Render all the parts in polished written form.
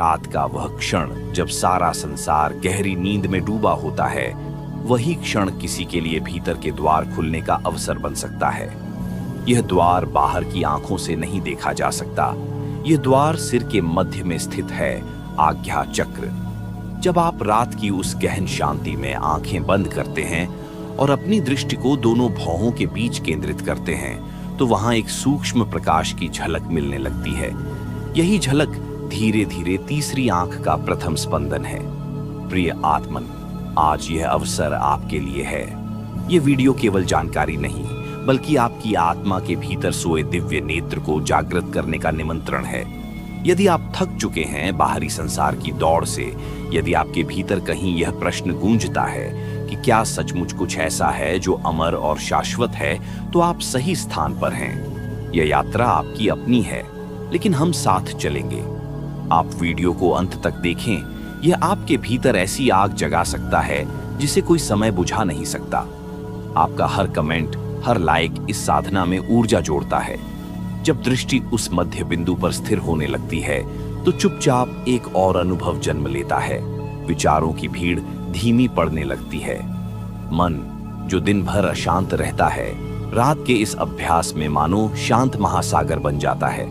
रात का वह क्षण जब सारा संसार गहरी नींद में डूबा होता है, वही क्षण किसी के लिए भीतर के द्वार खुलने का अवसर बन सकता है। यह द्वार बाहर की आंखों से नहीं देखा जा सकता। यह द्वार सिर के मध्य में स्थित है, आज्ञा चक्र। जब आप रात की उस गहन शांति में आंखें बंद करते हैं और अपनी दृष्टि को दोनों भौहों के बीच केंद्रित करते हैं, तो वहां एक सूक्ष्म प्रकाश की झलक मिलने लगती है। यही झलक धीरे धीरे तीसरी आंख का प्रथम स्पंदन है। प्रिय आत्मन, आज यह अवसर आपके लिए है। यह वीडियो केवल जानकारी नहीं, बल्कि आपकी आत्मा के भीतर सोए दिव्य नेत्र को जागृत करने का निमंत्रण है। यदि आप थक चुके हैं बाहरी संसार की दौड़ से, यदि आपके भीतर कहीं यह प्रश्न गूंजता है कि क्या सचमुच कुछ ऐसा है जो अमर और शाश्वत है, तो आप सही स्थान पर हैं। यह यात्रा आपकी अपनी है, लेकिन हम साथ चलेंगे। आप वीडियो को अंत तक देखें। यह आपके भीतर ऐसी आग जगा सकता है जिसे कोई समय बुझा नहीं सकता। आपका हर कमेंट, हर लाइक इस साधना में ऊर्जा जोड़ता है। जब दृष्टि उस मध्य बिंदु पर स्थिर होने लगती है, तो चुपचाप एक और अनुभव जन्म लेता है। विचारों की भीड़ धीमी पड़ने लगती है। मन, जो दिन भर अशांत रहता है, रात के इस अभ्यास में मानो शांत महासागर बन जाता है।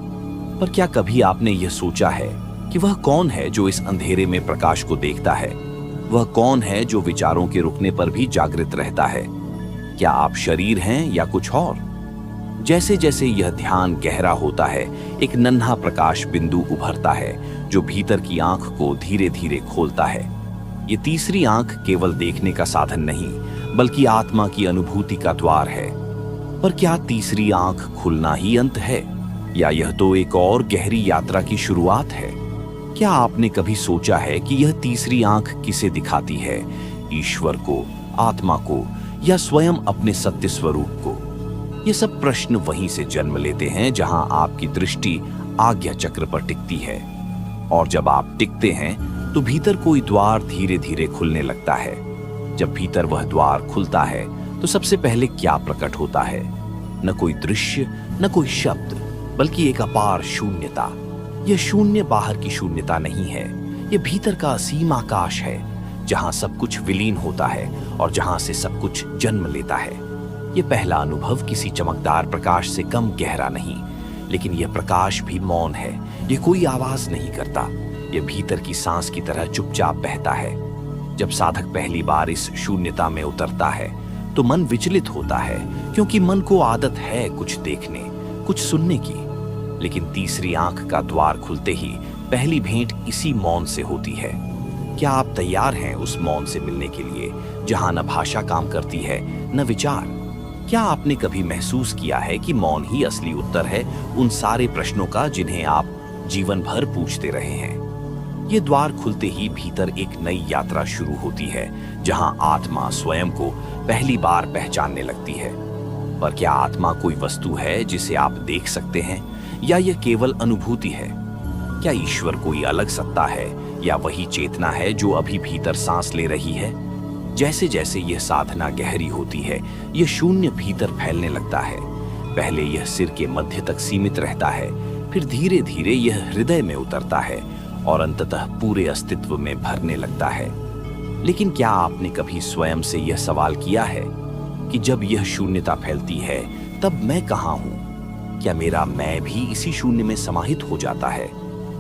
पर क्या कभी आपने यह सोचा है कि वह कौन है जो इस अंधेरे में प्रकाश को देखता है? वह कौन है जो विचारों के रुकने पर भी जागृत रहता है? क्या आप शरीर हैं या कुछ और? जैसे जैसे यह ध्यान गहरा होता है, एक नन्हा प्रकाश बिंदु उभरता है जो भीतर की आंख को धीरे धीरे खोलता है। ये तीसरी आंख केवल देखने का साधन नहीं, बल्कि आत्मा की अनुभूति का द्वार है। पर क्या तीसरी आंख खुलना ही अंत है, या यह तो एक और गहरी यात्रा की शुरुआत है? क्या आपने कभी सोचा है कि यह तीसरी आंख किसे दिखाती है? ईश्वर को, आत्मा को, या स्वयं अपने सत्य स्वरूप को? ये सब प्रश्न वहीं से जन्म लेते हैं जहां आपकी दृष्टि आज्ञा चक्र पर टिकती है। और जब आप टिकते हैं, तो भीतर कोई द्वार धीरे धीरे खुलने लगता है। जब भीतर वह द्वार खुलता है, तो सबसे पहले क्या प्रकट होता है? न कोई दृश्य, न कोई शब्द, बल्कि एक अपार शून्यता। यह शून्य बाहर की शून्यता नहीं है, यह भीतर का असीम आकाश है, जहां सब कुछ विलीन होता है और जहां से सब कुछ जन्म लेता है। यह पहला अनुभव किसी चमकदार प्रकाश से कम गहरा नहीं, लेकिन यह प्रकाश भी मौन है। यह कोई आवाज नहीं करता, यह भीतर की सांस की तरह चुपचाप बहता है। जब साधक पहली बार इस शून्यता में उतरता है, तो मन विचलित होता है, क्योंकि मन को आदत है कुछ देखने, कुछ सुनने की। लेकिन तीसरी आंख का द्वार खुलते ही पहली भेंट इसी मौन से होती है। क्या आप तैयार हैं उस मौन से मिलने के लिए, जहां न भाषा काम करती है, न विचार? क्या आपने कभी महसूस किया है कि मौन ही असली उत्तर है उन सारे प्रश्नों का जिन्हें आप जीवन भर पूछते रहे हैं? ये द्वार खुलते ही भीतर एक नई यात्रा शुरू होती है, जहां आत्मा स्वयं को पहली बार पहचानने लगती है। पर क्या आत्मा कोई वस्तु है जिसे आप देख सकते हैं, या यह केवल अनुभूति है? क्या ईश्वर कोई अलग सत्ता है, या वही चेतना है जो अभी भीतर सांस ले रही है? जैसे जैसे यह साधना गहरी होती है, यह शून्य भीतर फैलने लगता है। पहले यह सिर के मध्य तक सीमित रहता है, फिर धीरे धीरे यह हृदय में उतरता है और अंततः पूरे अस्तित्व में भरने लगता है। लेकिन क्या आपने कभी स्वयं से यह सवाल किया है कि जब यह शून्यता फैलती है, तब मैं कहाँ हूँ? क्या मेरा मैं भी इसी शून्य में समाहित हो जाता है?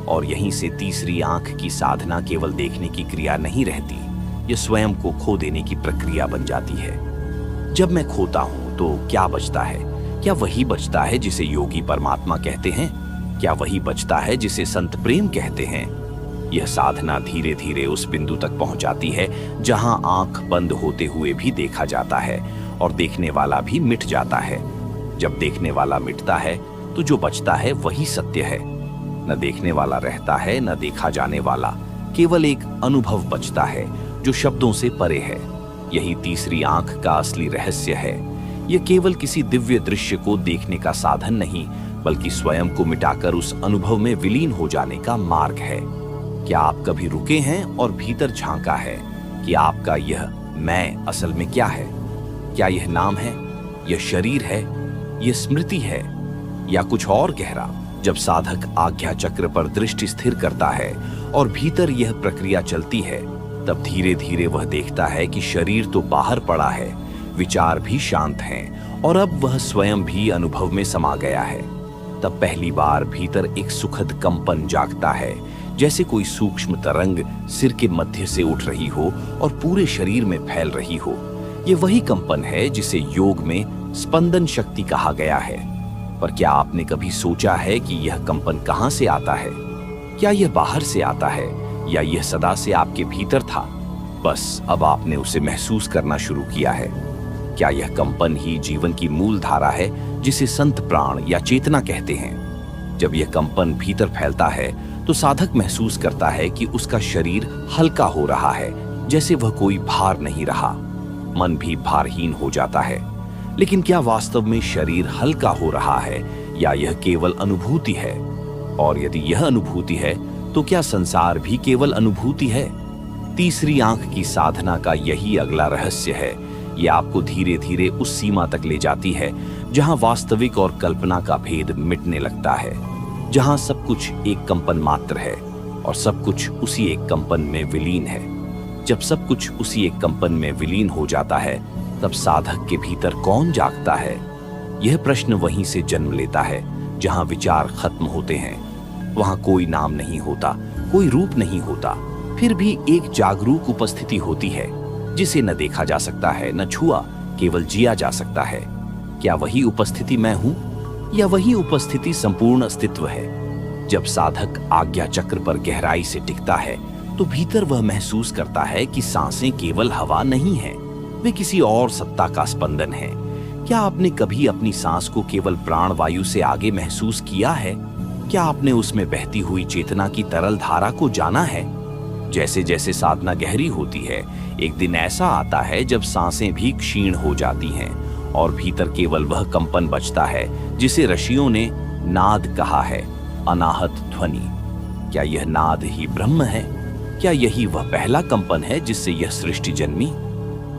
और यहीं से तीसरी आंख की साधना केवल देखने की क्रिया नहीं रहती, यह स्वयं को खो देने की प्रक्रिया बन जाती है। जब मैं खोता हूं, तो क्या बचता है? क्या वही बचता है जिसे योगी परमात्मा कहते हैं? क्या वही बचता है जिसे संत प्रेम कहते हैं? यह साधना धीरे धीरे उस बिंदु तक पहुंचाती है जहां आंख बंद होते हुए भी देखा जाता है और देखने वाला भी मिट जाता है। जब देखने वाला मिटता है, तो जो बचता है वही सत्य है। न देखने वाला रहता है, न देखा जाने वाला, केवल एक अनुभव बचता है जो शब्दों से परे है। यही तीसरी आंख का असली रहस्य है। यह केवल किसी दिव्य दृश्य को देखने का साधन नहीं, बल्कि स्वयं को मिटाकर उस अनुभव में विलीन हो जाने का मार्ग है। क्या आप कभी रुके हैं और भीतर झांका है कि आपका यह मैं असल में क्या है? क्या यह नाम है, यह शरीर है, यह स्मृति है, या कुछ और गहरा? जब साधक आज्ञा चक्र पर दृष्टि स्थिर करता है और भीतर यह प्रक्रिया चलती है, तब धीरे धीरे वह देखता है कि शरीर तो बाहर पड़ा है, विचार भी शांत हैं और अब वह स्वयं भी अनुभव में समा गया है। तब पहली बार भीतर एक सुखद कंपन जागता है, जैसे कोई सूक्ष्म तरंग सिर के मध्य से उठ रही हो और पूरे शरीर में फैल रही हो। ये वही कंपन है जिसे योग में स्पंदन शक्ति कहा गया है। पर क्या आपने कभी सोचा है कि यह कंपन कहां से आता है? क्या यह बाहर से आता है या यह सदा से आपके भीतर था, बस अब आपने उसे महसूस करना शुरू किया है? क्या यह कंपन ही जीवन की मूल धारा है जिसे संत प्राण या चेतना कहते हैं? जब यह कंपन भीतर फैलता है तो साधक महसूस करता है कि उसका शरीर हल्का हो रहा है, जैसे वह कोई भार नहीं रहा। मन भी भारहीन हो जाता है। लेकिन क्या वास्तव में शरीर हल्का हो रहा है या यह केवल अनुभूति है? और यदि यह अनुभूति है तो क्या संसार भी केवल अनुभूति है? तीसरी आंख की साधना का यही अगला रहस्य है। यह आपको धीरे धीरे उस सीमा तक ले जाती है जहां वास्तविक और कल्पना का भेद मिटने लगता है, जहां सब कुछ एक कंपन मात्र है और सब कुछ उसी एक कंपन में विलीन है। जब सब कुछ उसी एक कंपन में विलीन हो जाता है, तब साधक के भीतर कौन जागता है? यह प्रश्न वहीं से जन्म लेता है जहां विचार खत्म होते हैं। वहां कोई नाम नहीं होता, कोई रूप नहीं होता, फिर भी एक जागरूक उपस्थिति होती है जिसे न देखा जा सकता है, न छुआ, केवल जिया जा सकता है। क्या वही उपस्थिति मैं हूं या वही उपस्थिति संपूर्ण अस्तित्व है? जब साधक आज्ञा चक्र पर गहराई से टिकता है तो भीतर वह महसूस करता है कि सांसें केवल हवा नहीं है, वे किसी और सत्ता का स्पंदन है। क्या आपने कभी अपनी सांस को केवल प्राण वायु से आगे महसूस किया है? क्या आपने उसमें बहती हुई चेतना की तरल धारा को जाना है? जैसे जैसे साधना गहरी होती है, एक दिन ऐसा आता है जब सांसें भी क्षीण हो जाती हैं और भीतर केवल वह कंपन बचता है जिसे ऋषियों ने नाद कहा है, अनाहत ध्वनि। क्या यह नाद ही ब्रह्म है? क्या यही वह पहला कंपन है जिससे यह सृष्टि जन्मी?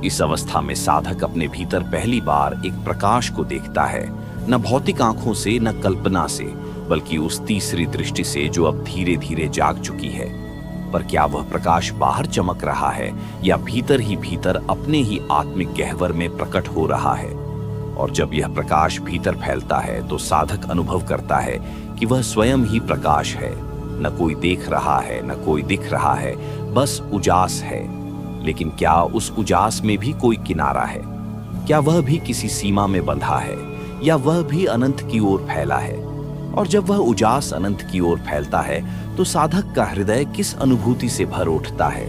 इस अवस्था में साधक अपने भीतर पहली बार एक प्रकाश को देखता है, न भौतिक आंखों से, न कल्पना से, बल्कि उस तीसरी दृष्टि से जो अब धीरे धीरे जाग चुकी है। पर क्या वह प्रकाश बाहर चमक रहा है या भीतर ही भीतर अपने ही आत्मिक गहवर में प्रकट हो रहा है? और जब यह प्रकाश भीतर फैलता है तो साधक अनुभव करता है कि वह स्वयं ही प्रकाश है। न कोई देख रहा है, न कोई दिख रहा है, बस उजास है। लेकिन क्या उस उजास में भी कोई किनारा है? क्या वह भी किसी सीमा में बंधा है या वह भी अनंत की ओर फैला है? और जब वह उजास अनंत की ओर फैलता है तो साधक का हृदय किस अनुभूति से भर उठता है?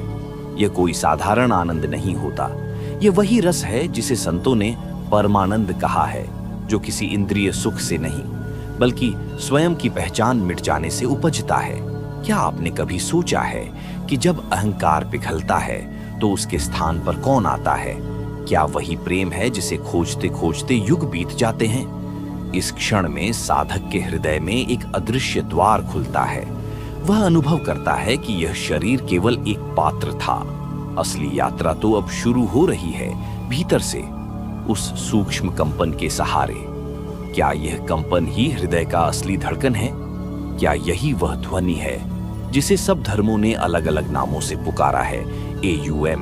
यह कोई साधारण आनंद नहीं होता। यह वही रस है जिसे संतों ने परमानंद कहा है, जो किसी इंद्रिय सुख से नहीं बल्कि स्वयं की पहचान मिट जाने से उपजता है। क्या आपने कभी सोचा है कि जब अहंकार पिघलता है तो उसके स्थान पर कौन आता है? क्या वही प्रेम है जिसे खोजते खोजते युग बीत जाते हैं? इस क्षण में साधक के हृदय में एक अदृश्य द्वार खुलता है। वह अनुभव करता है कि यह शरीर केवल एक पात्र था। असली यात्रा तो अब शुरू हो रही है, भीतर से, उस सूक्ष्म कंपन के सहारे। क्या यह कंपन ही हृदय का असली धड़कन है? क्या यही वह ध्वनि है जिसे सब धर्मों ने अलग अलग नामों से पुकारा है, AUM,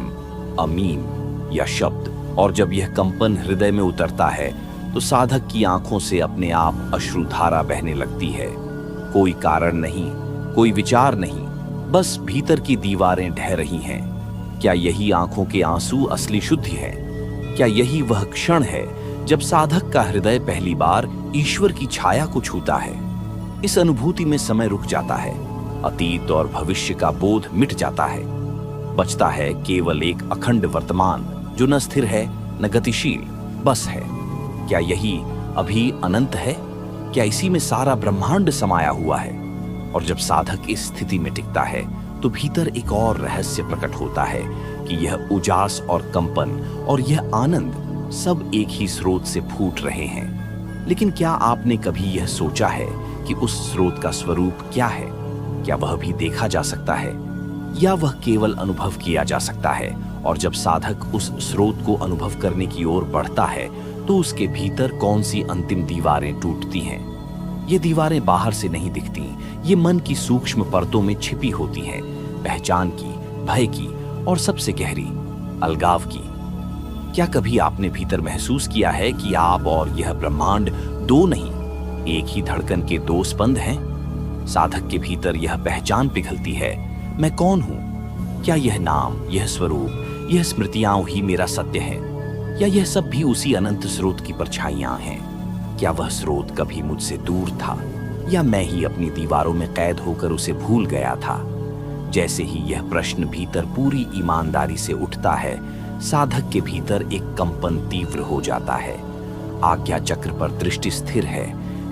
अमीन या शब्द? और जब यह कंपन हृदय में उतरता है तो साधक की आंखों से अपने आप अश्रुधारा बहने लगती है। कोई कारण नहीं, कोई विचार नहीं, बस भीतर की दीवारें ढह रही हैं। क्या यही आंखों के आंसू असली शुद्धि है? क्या यही वह क्षण है जब साधक का हृदय पहली बार ईश्वर की छाया को छूता है? इस अनुभूति में समय रुक जाता है, अतीत और भविष्य का बोध मिट जाता है। बचता है केवल एक अखंड वर्तमान जो न स्थिर है न गतिशील, बस है। क्या यही अभी अनंत है? क्या इसी में सारा ब्रह्मांड समाया हुआ है? और जब साधक इस स्थिति में टिकता है तो भीतर एक और रहस्य प्रकट होता है कि यह उजास और कंपन और यह आनंद सब एक ही स्रोत से फूट रहे हैं। लेकिन क्या आपने कभी यह सोचा है कि उस स्रोत का स्वरूप क्या है? क्या वह भी देखा जा सकता है या वह केवल अनुभव किया जा सकता है? और जब साधक उस स्रोत को अनुभव करने की ओर बढ़ता है तो उसके भीतर कौन सी अंतिम दीवारें टूटती हैं? ये दीवारें बाहर से नहीं दिखती, ये मन की सूक्ष्म परतों में छिपी होती हैं, पहचान की, भय की और सबसे गहरी अलगाव की। क्या कभी आपने भीतर महसूस किया है कि आप और यह ब्रह्मांड दो नहीं, एक ही धड़कन के दो स्पंद हैं? साधक के भीतर यह पहचान पिघलती है, मैं कौन हूं? क्या यह नाम, यह स्वरूप, यह स्मृतियां ही मेरा सत्य है, या यह सब भी उसी अनंत स्रोत की परछाइयां हैं? क्या वह स्रोत कभी मुझसे दूर था, या मैं ही अपनी दीवारों में कैद होकर उसे भूल गया था? जैसे ही यह प्रश्न भीतर पूरी ईमानदारी से उठता है, साधक के भीतर एक कंपन तीव्र हो जाता है। आज्ञा चक्र पर दृष्टि स्थिर है,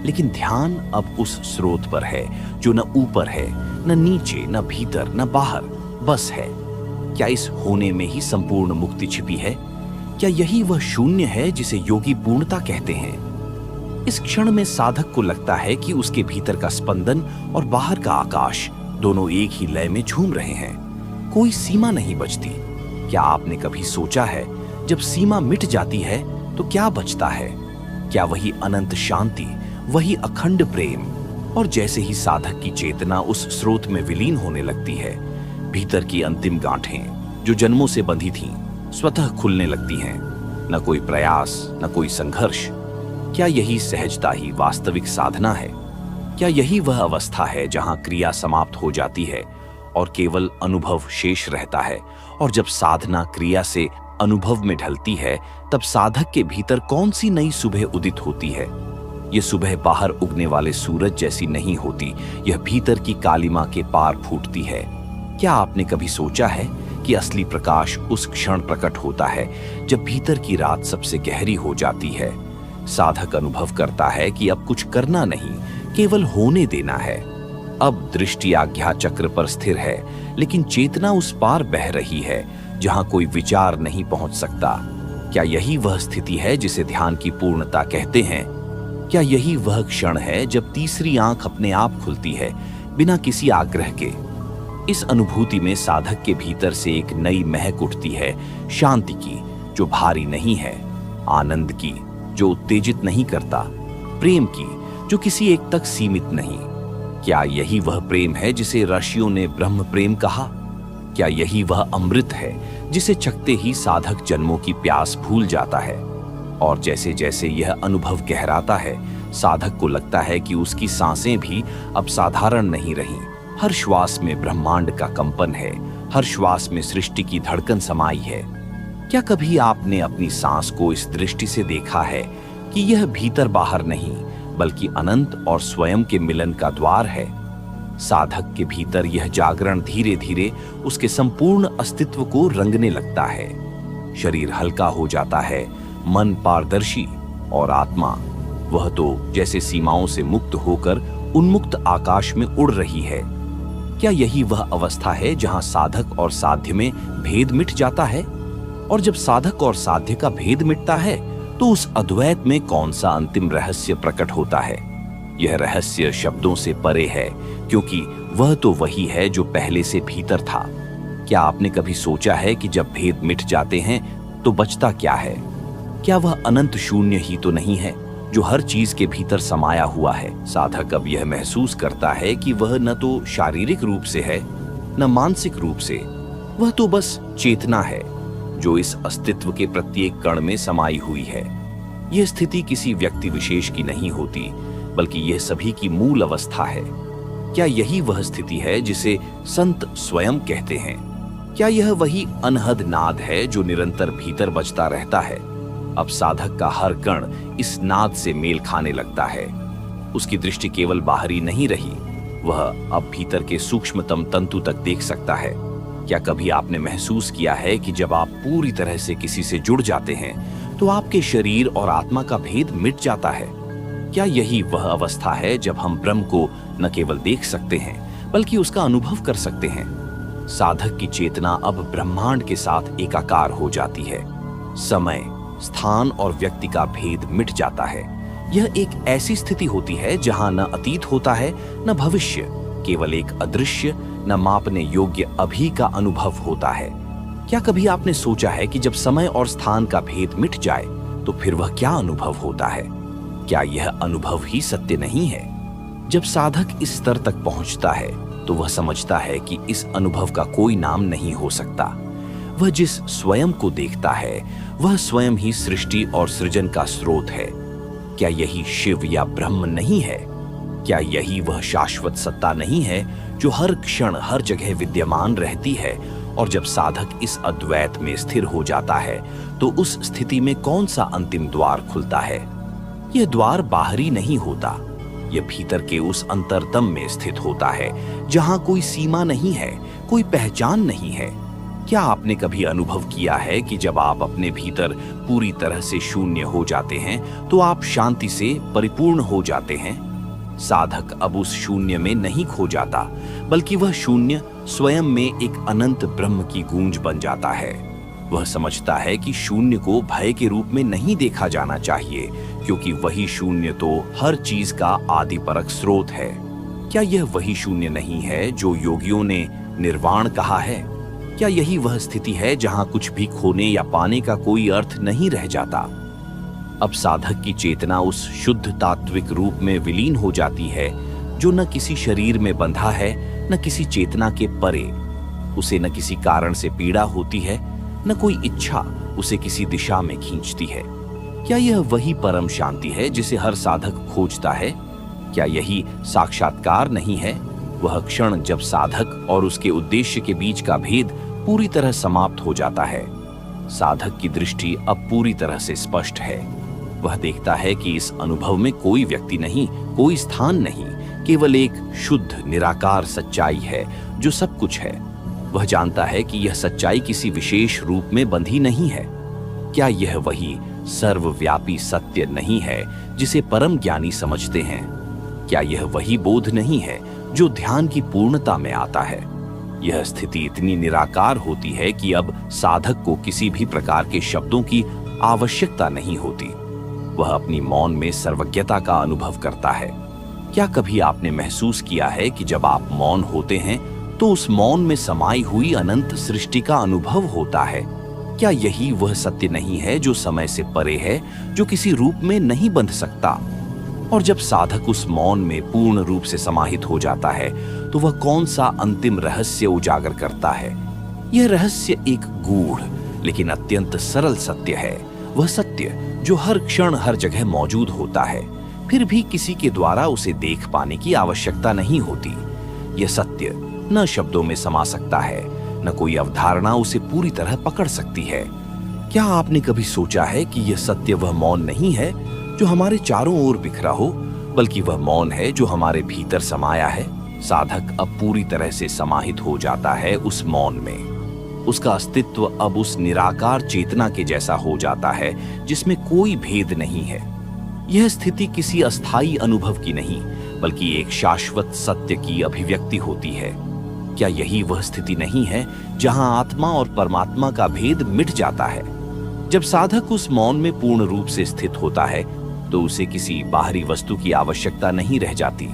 लेकिन ध्यान अब उस स्रोत पर है जो न ऊपर है, न नीचे, न भीतर, न बाहर, बस है। क्या इस होने में ही संपूर्ण मुक्ति छिपी है? क्या यही वह शून्य है जिसे योगी पूर्णता कहते हैं? इस क्षण में साधक को लगता है कि उसके भीतर का स्पंदन और बाहर का आकाश दोनों एक ही लय में झूम रहे हैं। कोई सीमा नहीं बचती। क्या आपने कभी सोचा है, जब सीमा मिट जाती है तो क्या बचता है? क्या वही अनंत शांति, वही अखंड प्रेम? और जैसे ही साधक की चेतना उस स्रोत में विलीन होने लगती है, भीतर की अंतिम गांठें जो जन्मों से बंधी थीं, स्वतः खुलने लगती हैं। न कोई प्रयास, न कोई संघर्ष। क्या यही सहजता ही वास्तविक साधना है? क्या यही वह अवस्था है जहां क्रिया समाप्त हो जाती है और केवल अनुभव शेष रहता है? और जब साधना क्रिया से अनुभव में ढलती है, तब साधक के भीतर कौन सी नई सुबह उदित होती है? यह सुबह बाहर उगने वाले सूरज जैसी नहीं होती, यह भीतर की कालिमा के पार फूटती है। क्या आपने कभी सोचा है कि असली प्रकाश उस क्षण प्रकट होता है जब भीतर की रात सबसे गहरी हो जाती है? साधक अनुभव करता है कि अब कुछ करना नहीं, केवल होने देना है। अब दृष्टि आज्ञा चक्र पर स्थिर है, लेकिन चेतना उस पार बह रही है जहां कोई विचार नहीं पहुंच सकता। क्या यही वह स्थिति है जिसे ध्यान की पूर्णता कहते हैं? क्या यही वह क्षण है जब तीसरी आंख अपने आप खुलती है, बिना किसी आग्रह के? इस अनुभूति में साधक के भीतर से एक नई महक उठती है, शांति की जो भारी नहीं है, आनंद की जो उत्तेजित नहीं करता, प्रेम की जो किसी एक तक सीमित नहीं। क्या यही वह प्रेम है जिसे ऋषियों ने ब्रह्म प्रेम कहा? क्या यही वह अमृत है जिसे चखते ही साधक जन्मों की प्यास भूल जाता है? और जैसे जैसे यह अनुभव गहराता है, साधक को लगता है कि उसकी सांसें भी अब साधारण नहीं रहीं। हर श्वास में ब्रह्मांड का कंपन है, हर श्वास में सृष्टि की धड़कन समाई है। क्या कभी आपने अपनी सांस को इस दृष्टि से देखा है कि यह भीतर बाहर नहीं, बल्कि अनंत और स्वयं के मिलन का द्वार है? साधक के भीतर यह जागरण धीरे धीरे उसके संपूर्ण अस्तित्व को रंगने लगता है। शरीर हल्का हो जाता है, मन पारदर्शी, और आत्मा वह तो जैसे सीमाओं से मुक्त होकर उन्मुक्त आकाश में उड़ रही है। क्या यही वह अवस्था है जहां साधक और साध्य में भेद मिट जाता है? और जब साधक और साध्य का भेद मिटता है, तो उस अद्वैत में कौन सा अंतिम रहस्य प्रकट होता है? यह रहस्य शब्दों से परे है, क्योंकि वह तो वही है जो पहले से भीतर था। क्या आपने कभी सोचा है कि जब भेद मिट जाते हैं तो बचता क्या है? क्या वह अनंत शून्य ही तो नहीं है जो हर चीज के भीतर समाया हुआ है? साधक अब यह महसूस करता है कि वह न तो शारीरिक रूप से है, न मानसिक रूप से। वह तो बस चेतना है जो इस अस्तित्व के प्रत्येक कण में समाई हुई है। यह स्थिति किसी व्यक्ति विशेष की नहीं होती, बल्कि यह सभी की मूल अवस्था है। क्या यही वह स्थिति है जिसे संत स्वयं कहते हैं? क्या यह वही अनहद नाद है जो निरंतर भीतर बजता रहता है? अब साधक का हर कण इस नाद से मेल खाने लगता है। उसकी दृष्टि केवल बाहरी नहीं रही, वह अब भीतर के सूक्ष्मतम तंतु तक देख सकता है। क्या कभी आपने महसूस किया है कि जब आप पूरी तरह से किसी से जुड़ जाते हैं तो आपके शरीर और आत्मा का भेद मिट जाता है? क्या यही वह अवस्था है जब हम ब्रह्म को न केवल देख सकते हैं, बल्कि उसका अनुभव कर सकते हैं? साधक की चेतना अब ब्रह्मांड के साथ एकाकार हो जाती है। समय, स्थान और व्यक्ति का भेद मिट जाता है। यह एक ऐसी स्थिति होती है जहां न अतीत होता है, न भविष्य, केवल एक अदृश्य, न मापने योग्य अभी का अनुभव होता है। क्या कभी आपने सोचा है कि जब समय और स्थान का भेद मिट जाए तो फिर वह क्या अनुभव होता है? क्या यह अनुभव ही सत्य नहीं है? जब साधक इस स्तर तक पहुंचता है तो वह समझता है कि इस अनुभव का कोई नाम नहीं हो सकता। वह जिस स्वयं को देखता है वह स्वयं ही सृष्टि और सृजन का स्रोत है। क्या यही शिव या ब्रह्म नहीं है? क्या यही वह शाश्वत सत्ता नहीं है जो हर क्षण हर जगह विद्यमान रहती है? और जब साधक इस अद्वैत में स्थिर हो जाता है तो उस स्थिति में कौन सा अंतिम द्वार खुलता है? यह द्वार बाहरी नहीं होता, यह भीतर के उस अंतरतम में स्थित होता है जहां कोई सीमा नहीं है, कोई पहचान नहीं है। क्या आपने कभी अनुभव किया है कि जब आप अपने भीतर पूरी तरह से शून्य हो जाते हैं तो आप शांति से परिपूर्ण हो जाते हैं? साधक अब उस शून्य में नहीं खो जाता, बल्कि वह शून्य स्वयं में एक अनंत ब्रह्म की गूंज बन जाता है। वह समझता है कि शून्य को भय के रूप में नहीं देखा जाना चाहिए, क्योंकि वही शून्य तो हर चीज का आदिपरक स्रोत है। क्या यह वही शून्य नहीं है जो योगियों ने निर्वाण कहा है? क्या यही वह स्थिति है जहां कुछ भी खोने या पाने का कोई अर्थ नहीं रह जाता? अब साधक की चेतना उस शुद्ध तात्विक रूप में विलीन हो जाती है जो न किसी शरीर में बंधा है, न किसी चेतना के परे। उसे न किसी कारण से पीड़ा होती है, न कोई इच्छा उसे किसी दिशा में खींचती है। क्या यह वही परम शांति है जिसे हर साधक खोजता है? क्या यही साक्षात्कार नहीं है? वह क्षण जब साधक और उसके उद्देश्य के बीच का भेद पूरी तरह समाप्त हो जाता है। साधक की दृष्टि अब पूरी तरह से स्पष्ट है। वह देखता है कि इस अनुभव में कोई व्यक्ति नहीं, कोई स्थान नहीं, केवल एक शुद्ध निराकार सच्चाई है जो सब कुछ है। वह जानता है कि यह सच्चाई किसी विशेष रूप में बंधी नहीं है। क्या यह वही सर्वव्यापी सत्य नहीं है जिसे परम ज्ञानी समझते हैं? क्या यह वही बोध नहीं है जो ध्यान की पूर्णता में आता है? यह स्थिति इतनी निराकार होती है कि अब साधक को किसी भी प्रकार के शब्दों की आवश्यकता नहीं होती। वह अपनी मौन में सर्वज्ञता का अनुभव करता है। क्या कभी आपने महसूस किया है कि जब आप मौन होते हैं तो उस मौन में समाई हुई अनंत सृष्टि का अनुभव होता है? क्या यही वह सत्य नहीं है जो समय से परे है, जो किसी रूप में नहीं बंध सकता? और जब साधक उस मौन में पूर्ण रूप से समाहित हो जाता है तो वह कौन सा अंतिम रहस्य उजागर करता है? यह रहस्य एक गूढ़ लेकिन अत्यंत सरल सत्य है। वह सत्य जो हर क्षण हर जगह मौजूद होता है, फिर भी किसी के द्वारा उसे देख पाने की आवश्यकता नहीं होती। यह सत्य न शब्दों में समा सकता है, न कोई अवधारणा उसे पूरी तरह पकड़ सकती है। क्या आपने कभी सोचा है कि यह सत्य वह मौन नहीं है जो हमारे चारों ओर बिखरा हो, बल्कि वह मौन है जो हमारे भीतर समाया है? साधक अब पूरी तरह से समाहित हो जाता है उस मौन में। उसका अस्तित्व अब उस निराकार चेतना के जैसा हो जाता है जिसमें कोई भेद नहीं है। यह स्थिति किसी अस्थायी अनुभव की नहीं, बल्कि एक शाश्वत सत्य की अभिव्यक्ति होती है। क्या यही वह स्थिति नहीं है जहां आत्मा और परमात्मा का भेद मिट जाता है? जब साधक उस मौन में पूर्ण रूप से स्थित होता है तो उसे किसी बाहरी वस्तु की आवश्यकता नहीं रह जाती।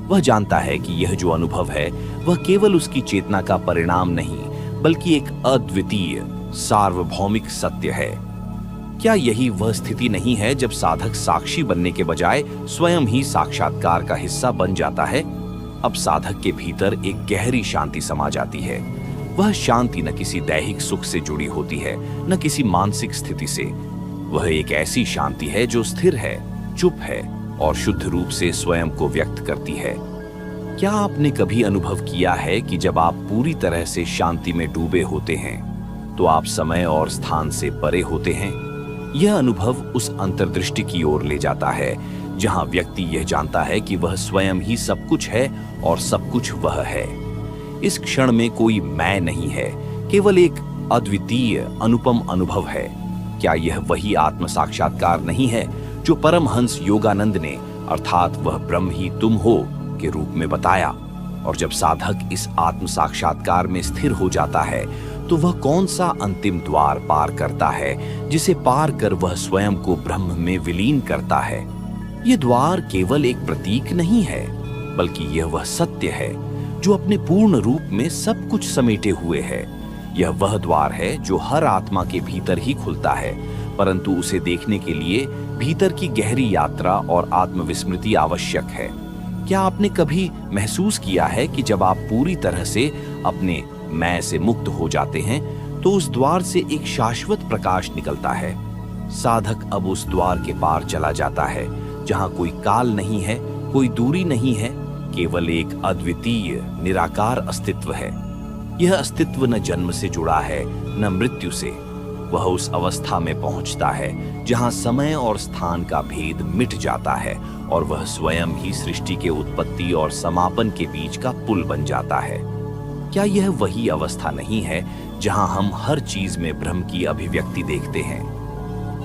वह जानता है कि यह जो अनुभव है वह केवल उसकी चेतना का परिणाम नहीं, बल्कि एक अद्वितीय सार्वभौमिक सत्य है। क्या यही वह स्थिति नहीं है जब साधक साक्षी बनने के बजाय स्वयं ही साक्षात्कार का हिस्सा बन जाता है? अब साधक के भीतर एक गहरी शांति समा जाती है। वह शांति न किसी दैहिक सुख से जुड़ी होती है, न किसी मानसिक स्थिति से। वह एक ऐसी शांति है जो स्थिर है, चुप है और शुद्ध रूप से स्वयं को व्यक्त करती है। क्या आपने कभी अनुभव किया है कि जब आप पूरी तरह से शांति में डूबे होते हैं तो आप समय और स्थान से परे होते हैं? यह अनुभव उस अंतर्दृष्टि की ओर ले जाता है जहां व्यक्ति यह जानता है कि वह स्वयं ही सब कुछ है और सब कुछ वह है। इस क्षण में कोई मैं नहीं है, केवल एक अद्वितीय अनुपम अनुभव है। क्या यह वही आत्म साक्षात्कार नहीं है जो परमहंस योगानंद ने, अर्थात वह ब्रह्म ही तुम हो, के रूप में बताया? और जब साधक इस आत्म साक्षात्कार में स्थिर हो जाता है तो वह कौन सा अंतिम द्वार पार करता है जिसे पार कर वह स्वयं को ब्रह्म में विलीन करता है? यह द्वार केवल एक प्रतीक नहीं है, बल्कि यह वह सत्य है जो अपने पूर्ण रूप में सब कुछ समेटे हुए है। यह वह द्वार है जो हर आत्मा के भीतर ही खुलता है, परंतु उसे देखने के लिए भीतर की गहरी यात्रा और आत्मविस्मृति आवश्यक है। क्या आपने कभी महसूस किया है कि जब आप पूरी तरह से अपने मैं से मुक्त हो जाते हैं तो उस द्वार से एक शाश्वत प्रकाश निकलता है। साधक अब उस द्वार के पार चला जाता है जहां कोई काल नहीं है, कोई दूरी नहीं है, केवल एक अद्वितीय निराकार अस्तित्व है। यह अस्तित्व न जन्म से जुड़ा है न मृत्यु से। वह उस अवस्था में पहुंचता है जहां समय और स्थान का भेद मिट जाता है और वह स्वयं ही सृष्टि के उत्पत्ति और समापन के बीच का पुल बन जाता है। क्या यह वही अवस्था नहीं है जहां हम हर चीज में ब्रह्म की अभिव्यक्ति देखते हैं?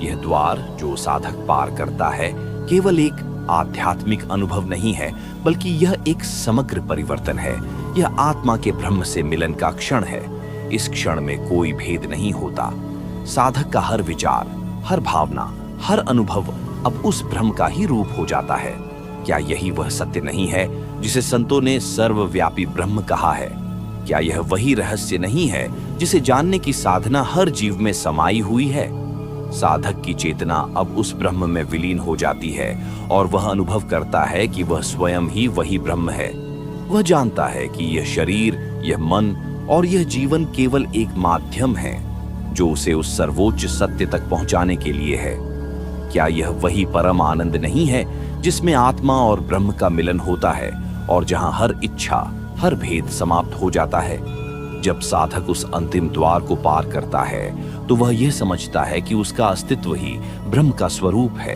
यह द्वार जो साधक पार करता है केवल एक आध्यात्मिक अनुभव नहीं है, बल्कि यह एक समग्र परिवर्तन है। यह आत्मा के ब्रह्म से मिलन का क्षण है। इस क्षण में कोई भेद नहीं होता। साधक का हर विचार, हर भावना, हर अनुभव अब उस ब्रह्म का ही रूप हो जाता है। क्या यही वह सत्य नहीं है जिसे संतों ने सर्वव्यापी ब्रह्म कहा है? क्या यह वही रहस्य नहीं है जिसे जानने की साधना हर जीव में समाई हुई है? साधक की चेतना अब उस ब्रह्म में विलीन हो जाती है और वह अनुभव करता है कि वह स्वयं ही वही ब्रह्म है। वह जानता है कि यह शरीर, यह मन और यह जीवन केवल एक माध्यम है जो उसे उस सर्वोच्च सत्य तक पहुंचाने के लिए है। क्या यह वही परम आनंद नहीं है जिसमें आत्मा और ब्रह्म का मिलन होता है और जहां हर इच्छा, हर भेद समाप्त हो जाता है? जब साधक उस अंतिम द्वार को पार करता है तो वह यह समझता है कि उसका अस्तित्व ही ब्रह्म का स्वरूप है।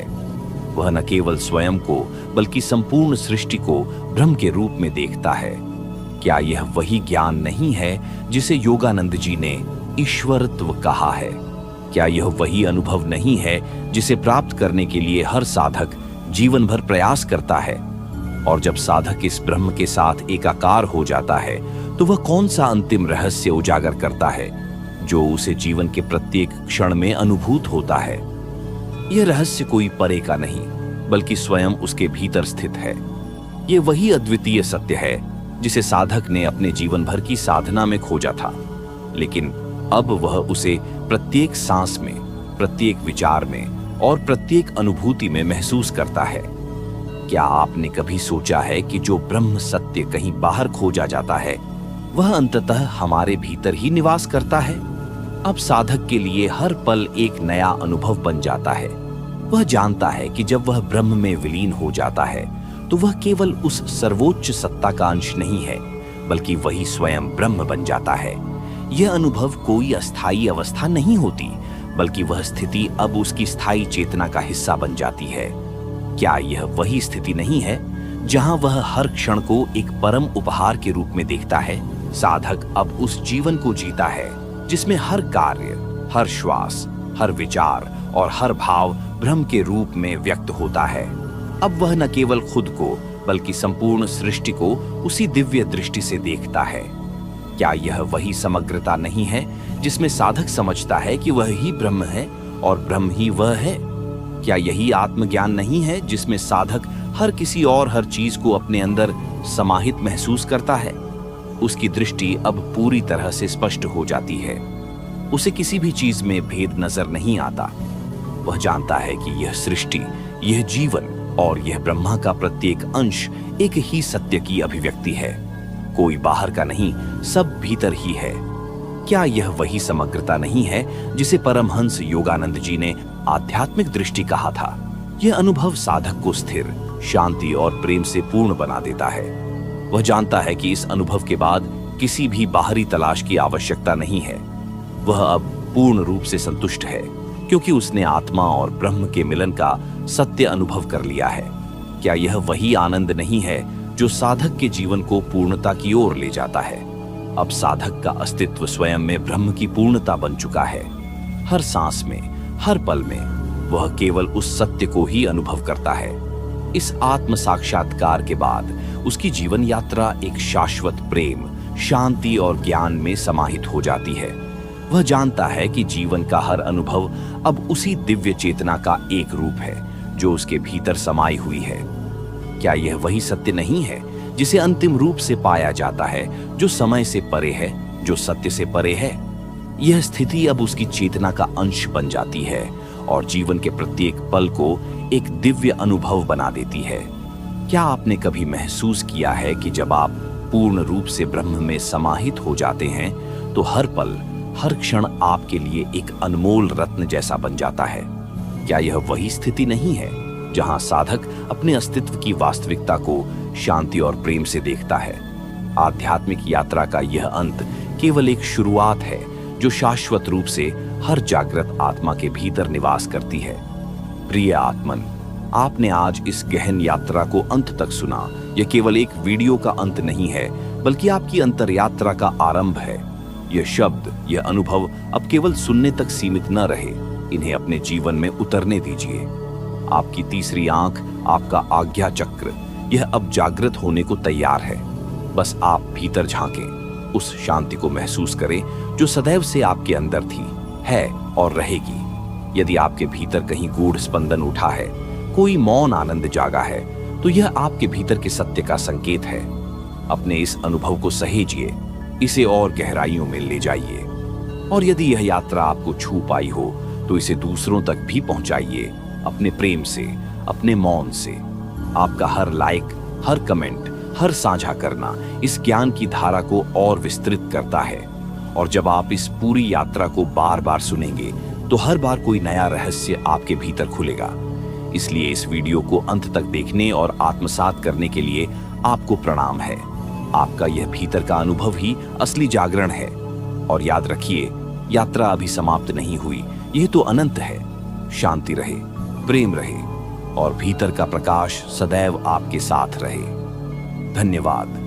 वह न केवल स्वयं को बल्कि संपूर्ण सृष्टि को ब्रह्म के रूप में देखता है। क्या यह वही ज्ञान नहीं है जिसे योगानंद जी ने ईश्वरत्व कहा है? क्या यह वही अनुभव नहीं है जिसे प्राप्त करने के लिए हर साधक जीवन भर प्रयास करता है? और जब साधक इस ब्रह्म के साथ एकाकार हो जाता है तो वह कौन सा अंतिम रहस्य उजागर करता है जो उसे जीवन के प्रत्येक क्षण में अनुभूत होता है? यह रहस्य कोई परे का नहीं बल्कि स्वयं उसके भीतर स्थित है। यह वही अद्वितीय सत्य है जिसे साधक ने अपने जीवन भर की साधना में खोजा था, लेकिन अब वह उसे प्रत्येक सांस में, प्रत्येक विचार में और प्रत्येक अनुभूति में महसूस करता है। क्या आपने कभी सोचा है कि जो ब्रह्म सत्य कहीं बाहर खोजा जाता है वह अंततः हमारे भीतर ही निवास करता है? अब साधक के लिए हर पल एक नया अनुभव बन जाता है। वह जानता है कि जब वह ब्रह्म में विलीन हो जाता है तो वह केवल उस सर्वोच्च सत्ता का अंश नहीं है बल्कि वही स्वयं ब्रह्म बन जाता है। यह अनुभव कोई अस्थायी अवस्था नहीं होती बल्कि वह स्थिति अब उसकी स्थायी चेतना का हिस्सा बन जाती है। क्या यह वही स्थिति नहीं है जहां वह हर क्षण को एक परम उपहार के रूप में देखता है? साधक अब उस जीवन को जीता है जिसमें हर कार्य, हर श्वास, हर विचार और हर भाव ब्रह्म के रूप में व्यक्त होता है। अब वह न केवल खुद को बल्कि संपूर्ण सृष्टि को उसी दिव्य दृष्टि से देखता है। क्या यह वही समग्रता नहीं है जिसमें साधक समझता है कि वह ही ब्रह्म है और ब्रह्म ही वह है? क्या यही आत्मज्ञान नहीं है जिसमें साधक हर किसी और हर चीज को अपने अंदर समाहित महसूस करता है? उसकी दृष्टि अब पूरी तरह से स्पष्ट हो जाती है। उसे किसी भी चीज में भेद नजर नहीं आता। वह जानता है कि यह सृष्टि, यह जीवन और यह ब्रह्मा का प्रत्येक अंश एक ही सत्य की अभिव्यक्ति है। कोई बाहर का नहीं, सब भीतर ही है। क्या यह वही समग्रता नहीं है जिसे परमहंस योगानंद जी ने आध्यात्मिक दृष्टि कहा था? यह अनुभव साधक को स्थिर, शांति और प्रेम से पूर्ण बना देता है। वह जानता है कि इस अनुभव के बाद किसी भी बाहरी तलाश की आवश्यकता नहीं है। वह अब पूर्ण रूप से संतुष्ट है क्योंकि उसने आत्मा और ब्रह्म के मिलन का सत्य अनुभव कर लिया है। क्या यह वही आनंद नहीं है जो साधक के जीवन को पूर्णता की ओर ले जाता है? अब साधक का अस्तित्व स्वयं में ब्रह्म की पूर्णता बन चुका है। हर सांस में, हर पल में वह केवल उस सत्य को ही अनुभव करता है। इस आत्म साक्षात्कार के बाद उसकी जीवन यात्रा एक शाश्वत प्रेम, शांति और ज्ञान में समाहित हो जाती है। वह जानता है कि जीवन का हर अनुभव अब उसी दिव्य चेतना का एक रूप है जो उसके भीतर समाई हुई है। क्या यह वही सत्य नहीं है जिसे अंतिम रूप से पाया जाता है, जो समय से परे है, जो सत्य से परे है? यह स्थिति अब उसकी चेतना का अंश बन जाती है और जीवन के प्रत्येक पल को एक दिव्य अनुभव बना देती है। क्या आपने कभी महसूस किया है कि जब आप पूर्ण रूप से ब्रह्म में समाहित हो जाते हैं तो हर पल, हर क्षण आपके लिए एक अनमोल रत्न जैसा बन जाता है? क्या यह वही स्थिति नहीं है जहां साधक अपने अस्तित्व की वास्तविकता को शांति और प्रेम से देखता है? आध्यात्मिक यात्रा का यह अंत केवल एक शुरुआत है जो शाश्वत रूप से हर जागृत आत्मा के भीतर निवास करती है। प्रिय आत्मन, आपने आज इस गहन यात्रा को अंत तक सुना। यह केवल एक वीडियो का अंत नहीं है, बल्कि आपकी अंतर यात्रा का आरंभ है। यह शब्द, यह अनुभव अब केवल सुनने तक सीमित न रहे, इन्हें अपने जीवन में उतरने दीजिए। आपकी तीसरी आंख, आपका आज्ञा चक्र, यह अब जागृत होने को तैयार है। बस आप भीतर झांकें, उस शांति को महसूस करें जो सदैव से आपके अंदर थी, है और रहेगी। यदि आपके भीतर कहीं गूढ़ स्पंदन उठा है, कोई मौन आनंद जागा है, तो यह आपके भीतर के सत्य का संकेत है। अपने इस अनुभव को सहेजिए, इसे और गहराइयों में ले जाइए। और यदि यह यात्रा आपको छू पाई हो तो इसे दूसरों तक भी पहुंचाइए, अपने प्रेम से, अपने मौन से। आपका हर लाइक, हर कमेंट, हर साझा करना इस ज्ञान की धारा को और विस्तृत करता है। और जब आप इस पूरी यात्रा को बार बार सुनेंगे तो हर बार कोई नया रहस्य आपके भीतर खुलेगा। इसलिए इस वीडियो को अंत तक देखने और आत्मसात करने के लिए आपको प्रणाम है। आपका यह भीतर का अनुभव ही असली जागरण है। और याद रखिए, यात्रा अभी समाप्त नहीं हुई, यह तो अनंत है। शांति रहे, प्रेम रहे और भीतर का प्रकाश सदैव आपके साथ रहे। धन्यवाद।